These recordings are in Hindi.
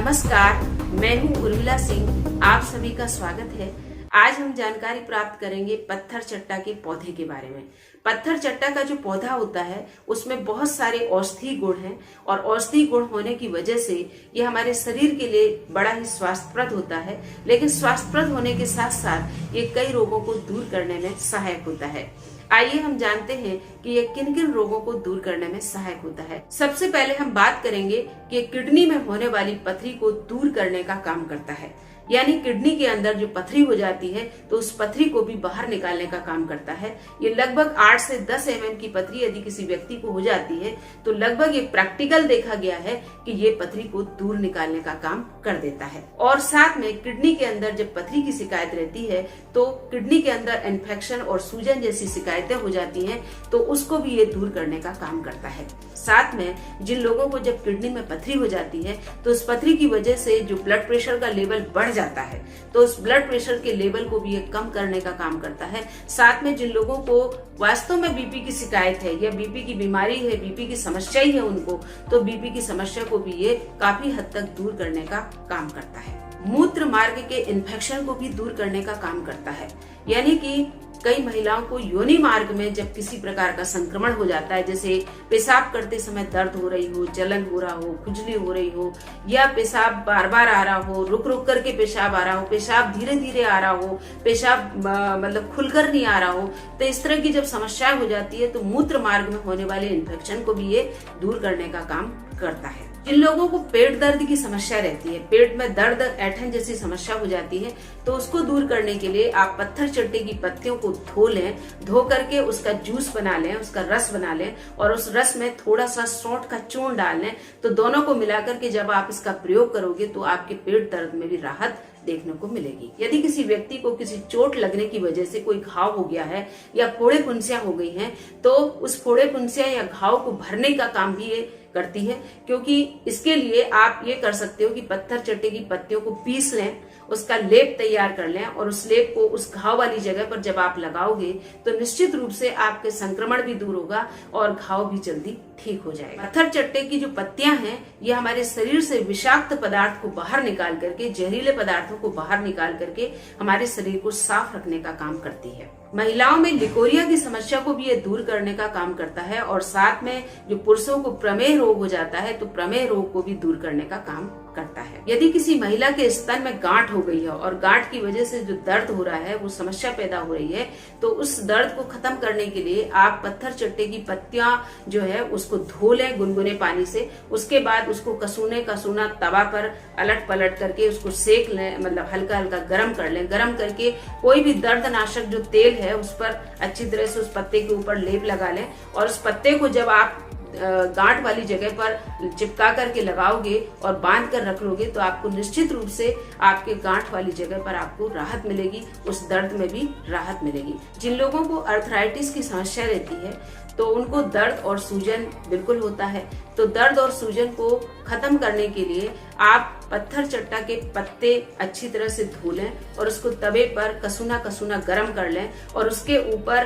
नमस्कार, मैं हूँ उर्मिला सिंह। आप सभी का स्वागत है। आज हम जानकारी प्राप्त करेंगे पत्थर चट्टा के पौधे के बारे में। पत्थर चट्टा का जो पौधा होता है उसमें बहुत सारे औषधीय गुण हैं और औषधीय गुण होने की वजह से ये हमारे शरीर के लिए बड़ा ही स्वास्थ्यप्रद होता है। लेकिन स्वास्थ्यप्रद होने के साथ साथ ये कई रोगों को दूर करने में सहायक होता है। आइए हम जानते हैं कि ये किन किन रोगों को दूर करने में सहायक होता है। सबसे पहले हम बात करेंगे कि ये किडनी में होने वाली पथरी को दूर करने का काम करता है। यानी किडनी के अंदर जो पथरी हो जाती है तो उस पथरी को भी बाहर निकालने का काम करता है। ये लगभग 8 से 10 mm की पथरी यदि किसी व्यक्ति को हो जाती है तो लगभग ये प्रैक्टिकल देखा गया है कि ये पथरी को दूर निकालने का काम कर देता है। और साथ में किडनी के अंदर जब पथरी की शिकायत रहती है तो किडनी के अंदर इन्फेक्शन और सूजन जैसी शिकायतें हो जाती हैं तो उसको भी ये दूर करने का काम करता है। साथ में जिन लोगों को जब किडनी में पथरी हो जाती है तो उस पथरी की वजह से जो ब्लड प्रेशर का लेवल बढ़ जाता है तो उस ब्लड प्रेशर के लेवल को भी ये कम करने का काम करता है। साथ में जिन लोगों को वास्तव में बीपी की शिकायत है या बीपी की बीमारी है, बीपी की समस्या ही है उनको, तो बीपी की समस्या को भी ये काफी हद तक दूर करने का काम करता है। मूत्र मार्ग के इन्फेक्शन को भी दूर करने का काम करता है। यानी कि कई महिलाओं को योनि मार्ग में जब किसी प्रकार का संक्रमण हो जाता है, जैसे पेशाब करते समय दर्द हो रही हो, जलन हो रहा हो, खुजली हो रही हो, या पेशाब बार बार आ रहा हो, रुक रुक करके पेशाब आ रहा हो, पेशाब धीरे धीरे आ रहा हो, पेशाब मतलब खुलकर नहीं आ रहा हो, तो इस तरह की जब समस्या हो जाती है तो मूत्र मार्ग में होने वाले इन्फेक्शन को भी ये दूर करने का काम करता है। जिन लोगों को पेट दर्द की समस्या रहती है, पेट में दर्द ऐंठन जैसी समस्या हो जाती है, तो उसको दूर करने के लिए आप पत्थर चट्टे की पत्तियों को धो लें, धो करके उसका जूस बना लें, उसका रस बना लें और उस रस में थोड़ा सा सौंठ का चूर्ण डाल लें। तो दोनों को मिलाकर के जब आप इसका प्रयोग करोगे तो आपके पेट दर्द में भी राहत देखने को मिलेगी। यदि किसी व्यक्ति को किसी चोट लगने की वजह से कोई घाव हो गया है या फोड़े फुंसियां हो गई हैं, तो उस फोड़े फुंसियां या घाव को भरने का काम भी ये करती है। क्योंकि इसके लिए आप ये कर सकते हो कि पत्थर चट्टे की पत्तियों को पीस लें, उसका लेप तैयार कर लें और उस लेप को उस घाव वाली जगह पर जब आप लगाओगे तो निश्चित रूप से आपके संक्रमण भी दूर होगा और घाव भी जल्दी ठीक हो जाएगा। पत्थर चट्टे की जो पत्तियां हैं ये हमारे शरीर से विषाक्त पदार्थ को बाहर निकाल करके, जहरीले पदार्थों को बाहर निकाल करके हमारे शरीर को साफ रखने का काम करती है। महिलाओं में लिकोरिया की समस्या को भी ये दूर करने का काम करता है और साथ में जो पुरुषों को प्रमेह रोग हो जाता है तो प्रमेह रोग को भी दूर करने का काम करता है। यदि किसी महिला के स्तन में गांठ हो गई है और गांठ की वजह से जो दर्द हो रहा है, वो समस्या पैदा हो रही है, तो उस दर्द को खत्म करने के लिए आप पत्थर चट्टे की पत्तियां जो है उसको धो लें गुनगुने पानी से। उसके बाद उसको कसूना तवा पर अलट पलट करके उसको सेक लें, मतलब हल्का हल्का गर्म कर लें। गर्म करके कोई भी दर्दनाशक जो तेल है उस पर अच्छी तरह से उस पत्ते के ऊपर लेप लगा लें और उस पत्ते को जब आप गांठ वाली जगह पर चिपका करके लगाओगे और बांध कर रख लोगे तो आपको निश्चित रूप से आपके गांठ वाली जगह पर आपको राहत मिलेगी, उस दर्द में भी राहत मिलेगी। जिन लोगों को अर्थराइटिस की समस्या रहती है तो उनको दर्द और सूजन बिल्कुल होता है, तो दर्द और सूजन को खत्म करने के लिए आप पत्थर चट्टा के पत्ते अच्छी तरह से धो लें और उसको तवे पर कसूना गर्म कर लें और उसके ऊपर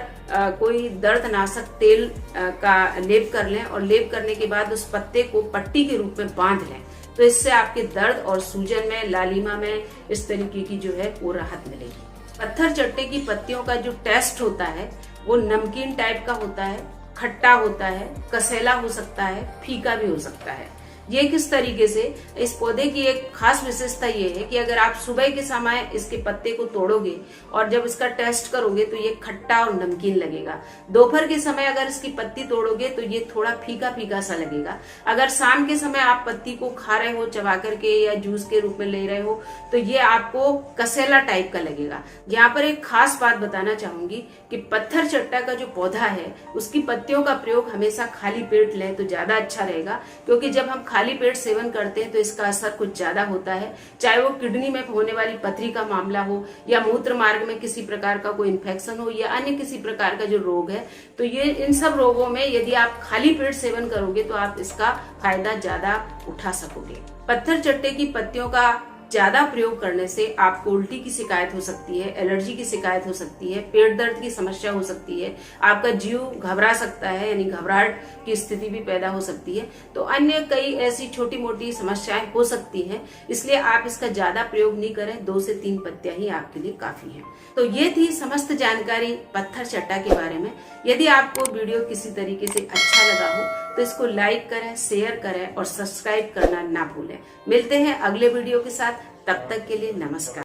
कोई दर्दनाशक तेल का लेप कर लें और लेप करने के बाद उस पत्ते को पट्टी के रूप में बांध लें। तो इससे आपके दर्द और सूजन में, लालिमा में इस तरीके की जो है वो राहत मिलेगी। पत्थर चट्टे की पत्तियों का जो टेस्ट होता है वो नमकीन टाइप का होता है, खट्टा होता है, कसैला हो सकता है, फीका भी हो सकता है। ये किस तरीके से, इस पौधे की एक खास विशेषता ये है कि अगर आप सुबह के समय इसके पत्ते को तोड़ोगे और जब इसका टेस्ट करोगे तो ये खट्टा और नमकीन लगेगा। दोपहर के समय अगर इसकी पत्ती तोड़ोगे तो ये थोड़ा फीका फीका सा लगेगा। अगर शाम के समय आप पत्ती को खा रहे हो चबा करके या जूस के रूप में ले रहे हो तो ये आपको कसैला टाइप का लगेगा। यहाँ पर एक खास बात बताना चाहूंगी कि पत्थर चट्टा का जो पौधा है उसकी पत्तियों का प्रयोग हमेशा खाली पेट लें तो ज्यादा अच्छा रहेगा, क्योंकि जब हम खाली पेट सेवन करते हैं तो इसका असर कुछ ज्यादा होता है। चाहे वो किडनी में होने वाली पथरी का मामला हो या मूत्र मार्ग में किसी प्रकार का कोई इन्फेक्शन हो या अन्य किसी प्रकार का जो रोग है, तो ये इन सब रोगों में यदि आप खाली पेट सेवन करोगे तो आप इसका फायदा ज्यादा उठा सकोगे। पत्थर चट्टे की पत्तियों का ज्यादा प्रयोग करने से आपको उल्टी की शिकायत हो सकती है, एलर्जी की शिकायत हो सकती है, पेट दर्द की समस्या हो सकती है, आपका जीव घबरा सकता है, यानी घबराहट की स्थिति भी पैदा हो सकती है। तो अन्य कई ऐसी छोटी मोटी समस्याएं हो सकती हैं, इसलिए आप इसका ज्यादा प्रयोग नहीं करें। 2 से 3 पत्तियां ही आपके लिए काफी है। तो ये थी समस्त जानकारी पत्थर चट्टा के बारे में। यदि आपको वीडियो किसी तरीके से अच्छा लगा हो तो इसको लाइक करें, शेयर करें और सब्सक्राइब करना ना भूलें। मिलते हैं अगले वीडियो के साथ, तब तक के लिए नमस्कार।